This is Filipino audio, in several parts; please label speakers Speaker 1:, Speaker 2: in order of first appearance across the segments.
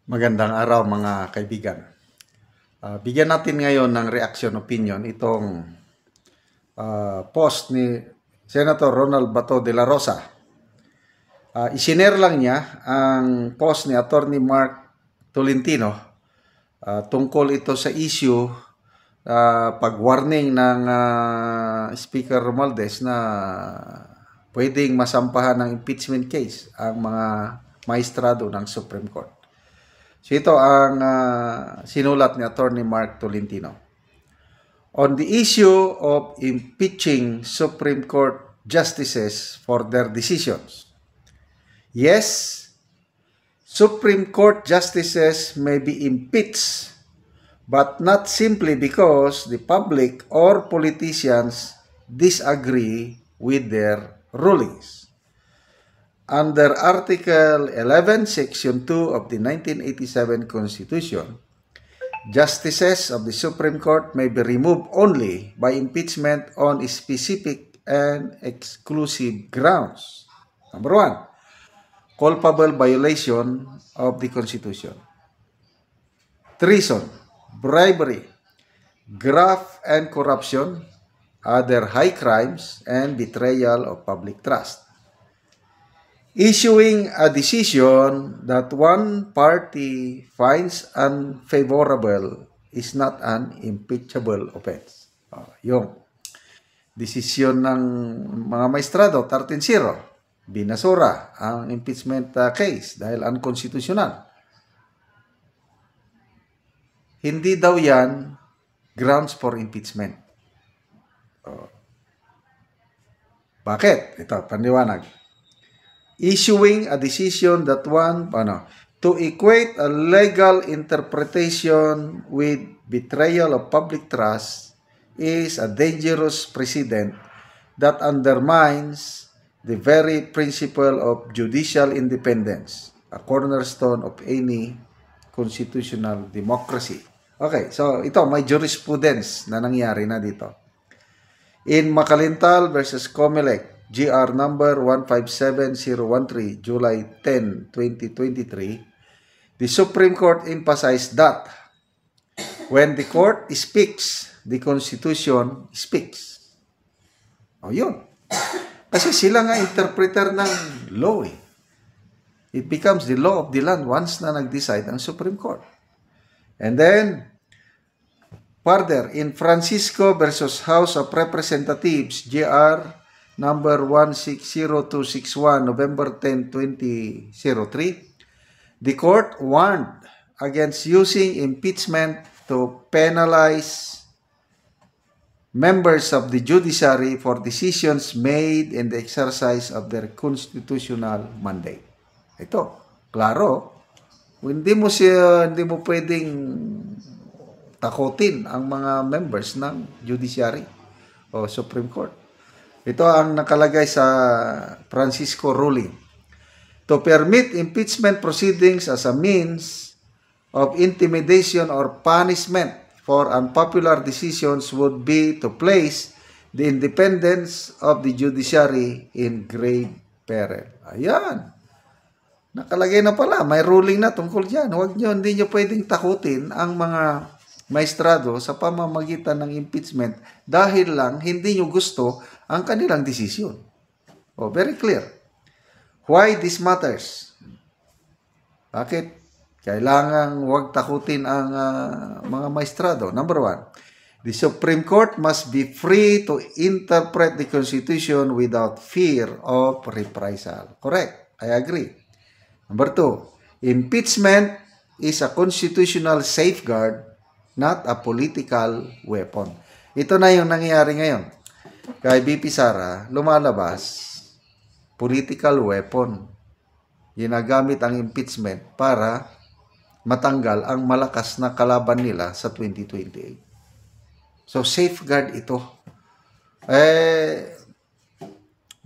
Speaker 1: Magandang araw mga kaibigan. Bigyan natin ngayon ng reaction opinion itong post ni Senator Ronald Bato de la Rosa. Isinare lang niya ang post ni Attorney Mark Tolentino tungkol ito sa issue pag-warning ng Speaker Romualdez na pwedeng masampahan ng impeachment case ang mga maestrado ng Supreme Court. So ito ang sinulat ni Attorney Mark Tolentino. On the issue of impeaching Supreme Court justices for their decisions. Yes, Supreme Court justices may be impeached, but not simply because the public or politicians disagree with their rulings. Under Article 11, Section 2 of the 1987 Constitution, justices of the Supreme Court may be removed only by impeachment on specific and exclusive grounds. Number 1, culpable violation of the Constitution. Treason, bribery, graft and corruption, other high crimes, and betrayal of public trust. Issuing a decision that one party finds unfavorable is not an impeachable offense. Yung desisyon ng mga maestrado, 13-0, binasura ang impeachment case dahil unconstitutional. Hindi daw yan grounds for impeachment. Bakit? Ito, paniwanag. Issuing a decision that one, to equate a legal interpretation with betrayal of public trust is a dangerous precedent that undermines the very principle of judicial independence, a cornerstone of any constitutional democracy. Okay, so ito, may jurisprudence na nangyari na dito. In Macalintal versus Comelec, GR number 157013, July 10, 2023, the Supreme Court emphasized that when the court speaks, the Constitution speaks. O yun. Kasi sila nga interpreter ng law eh. It becomes the law of the land once na nag-decide ang Supreme Court. And then, further, in Francisco versus House of Representatives, GR number 160261, November 10, 2003, the court warned against using impeachment to penalize members of the judiciary for decisions made in the exercise of their constitutional mandate. Ito, klaro, hindi mo pwedeng takutin ang mga members ng judiciary o Supreme Court. Ito ang nakalagay sa Francisco ruling. To permit impeachment proceedings as a means of intimidation or punishment for unpopular decisions would be to place the independence of the judiciary in grave peril. Ayan. Nakalagay na pala. May ruling na tungkol dyan. Hindi nyo pwedeng takutin ang mga maestrado sa pamamagitan ng impeachment dahil lang hindi nyo gusto ang kanilang desisyon. Very clear. Why this matters? Bakit? Kailangan huwag takutin ang mga maestrado. Number 1, the Supreme Court must be free to interpret the Constitution without fear of reprisal. Correct. I agree. Number 2, impeachment is a constitutional safeguard, not a political weapon. Ito na yung nangyayari ngayon. Kay BP Sara, lumalabas, political weapon. Ginagamit ang impeachment para matanggal ang malakas na kalaban nila sa 2028. So, safeguard ito.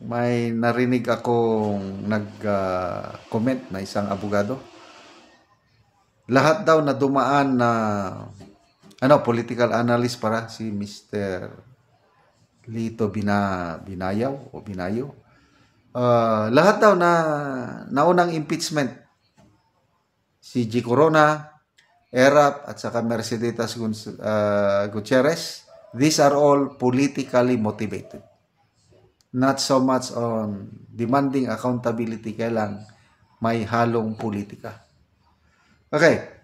Speaker 1: May narinig akong nag-comment na isang abogado. Lahat daw na dumaan na political analyst para si Mr. Lito Binayaw o Binayo. Lahat daw na naunang impeachment si G. Corona, Erap, at saka Mercedes Gutierrez, these are all politically motivated. Not so much on demanding accountability, kailang may halong politika. Okay.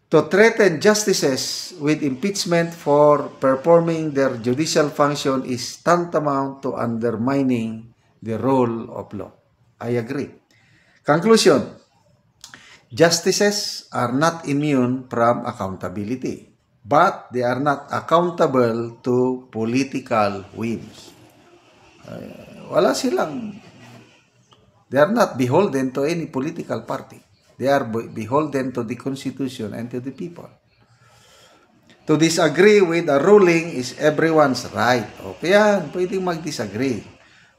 Speaker 1: To threaten justices with impeachment for performing their judicial function is tantamount to undermining the rule of law. I agree. Conclusion. Justices are not immune from accountability, but they are not accountable to political whims. They are not beholden to any political party. They are beholden to the Constitution and to the people. To disagree with a ruling is everyone's right. Okay yan, pwedeng mag-disagree.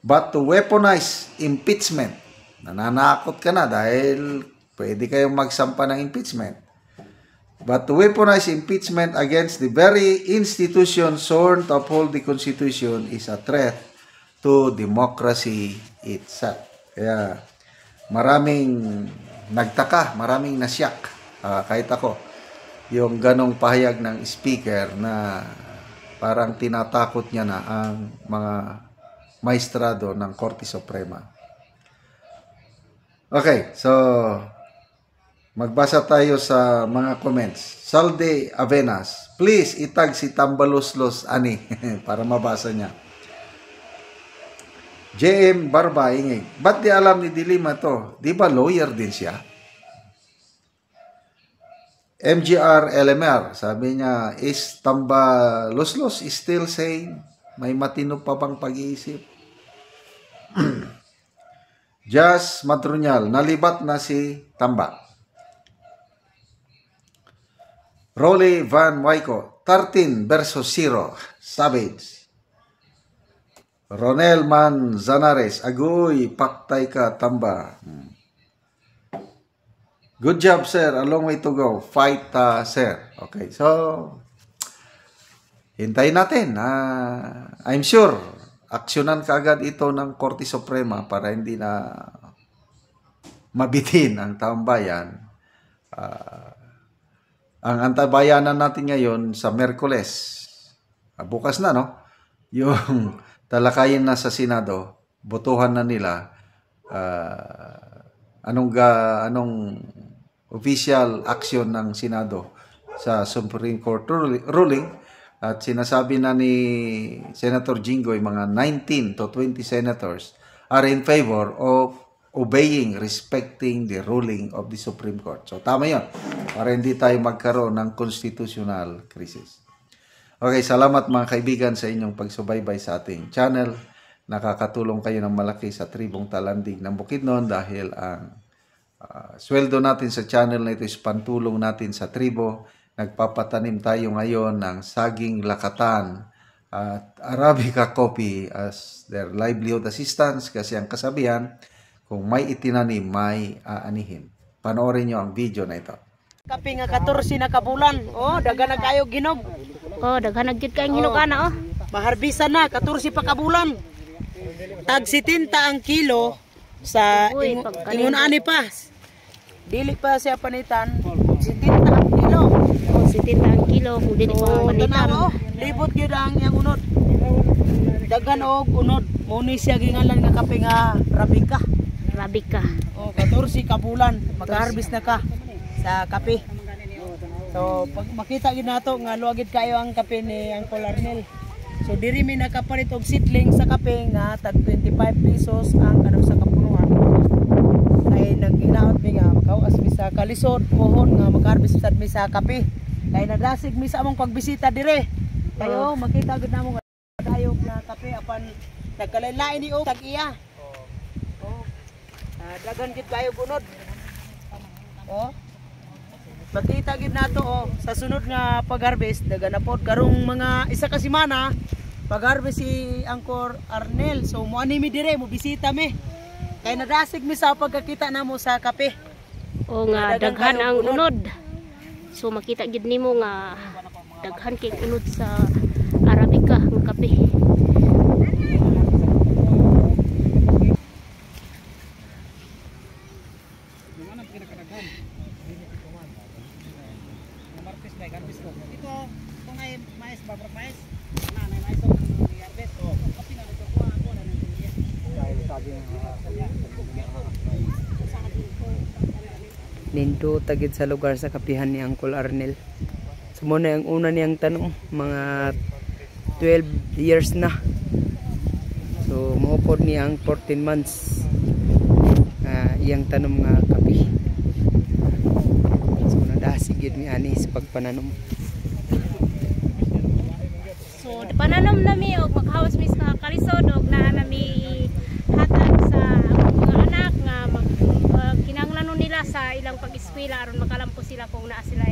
Speaker 1: But to weaponize impeachment, nananakot ka na dahil pwede kayong magsampa ng impeachment. But to weaponize impeachment against the very institution sworn to uphold the Constitution is a threat to democracy itself. Kaya maraming nagtaka, maraming nasyak, kahit ako, yung ganong pahayag ng speaker na parang tinatakot niya na ang mga maestrado ng Korte Suprema. Okay, so magbasa tayo sa mga comments. Salde Avenas, please itag si Tambaloslos ani para mabasa niya. JM Barba ingay, ba't di alam ni Dilima to? Di ba lawyer din siya? MGR LMR, sabi niya, is Tamba Loslos is still saying, may matino pa bang pag-iisip? Jazz Matrunyal, nalibat na si Tamba. Rolly Van Wyco, 13 versus 0, Savage. Ronel Manzanares, agoy, paktay ka, Tamba. Good job, sir. A long way to go. Fight, sir. Okay, so, hintayin natin. I'm sure, aksyonan kaagad ito ng Korte Suprema para hindi na mabitin ang taong bayan. Ang antabayanan natin ngayon sa Miyerkules, bukas na, no? Yung talakayin na sa Senado, botohan na nila anong official action ng Senado sa Supreme Court ruling, at sinasabi na ni Senator Jinggoy, mga 19 to 20 senators are in favor of obeying, respecting the ruling of the Supreme Court. So tama yun, para hindi tayo magkaroon ng constitutional crisis. Okay, salamat mga kaibigan sa inyong pagsubaybay sa ating channel. Nakakatulong kayo ng malaki sa Tribong Talandig ng Bukidnon dahil ang sweldo natin sa channel na ito is pantulong natin sa tribo. Nagpapatanim tayo ngayon ng saging lakatan at Arabica coffee as their livelihood assistance kasi ang kasabihan, kung may itinanim, may aanihin. Panoorin nyo ang video na ito.
Speaker 2: Kapi nga 14 na kabulan. Oh, daghan na kayo ginog.
Speaker 3: Oh, daghan na gyud kayong hinog ana oh.
Speaker 2: Maharbisa na 14 pa kabulan. Tag 70 ang kilo sa ingon ani pa. Dili pa siya panitan. 70 ang kilo.
Speaker 3: Oh, 70 ang kilo kung dili pa panitan.
Speaker 2: Oh, libot gyud ang yang unod. Daghan og unod. Muni siya gingalan nga kape nga Arabica.
Speaker 3: Arabica.
Speaker 2: Oh, 14 kabulan mag-harvest na ka sa kape. So pag makita gid nato nga luagid kayo ang kape ni Uncle Arnel. So diri mi nakapalit og seedling sa kape nga tag 25 pesos ang kada sa kapunuan. Kay nag-inaot mi nga makawas mi sa kalisod pohon nga mag-harvest sad mi sa kape. Kay nadasig mi sa among pagbisita dire. Kayo makita gid namo nga dayo na kape apan nagkalain-lain ni og tag iya. Oh. Dagan gid kayo bunod. Oh. Makita gid nato oh sa sunod nga pag-harvest dagan na pod karong mga isa ka semana pag-harvest si Uncle Arnel. So mo ani mi dire mo bisita mi. Kay nadasig mi sa pagkakita namo sa kape.
Speaker 3: O nga daghan ang unod. So makita gid nimo nga daghan kay unod sa Arabica nga kape.
Speaker 2: Nindo tagid sa lugar sa kapihan ni Uncle Arnel. So muna ang una niyang tanong, mga 12 years na. So maupod niya ang 14 months iyang tanom nga kapi. So nadasig yun ni ani sa pagpananom.
Speaker 3: So pananom nami og maghawas mi sa kalisod og naa nami hatag sa mga anak nga kinahanglanon nila sa ilang pag-eskwela aron makalampo sila kung naa sila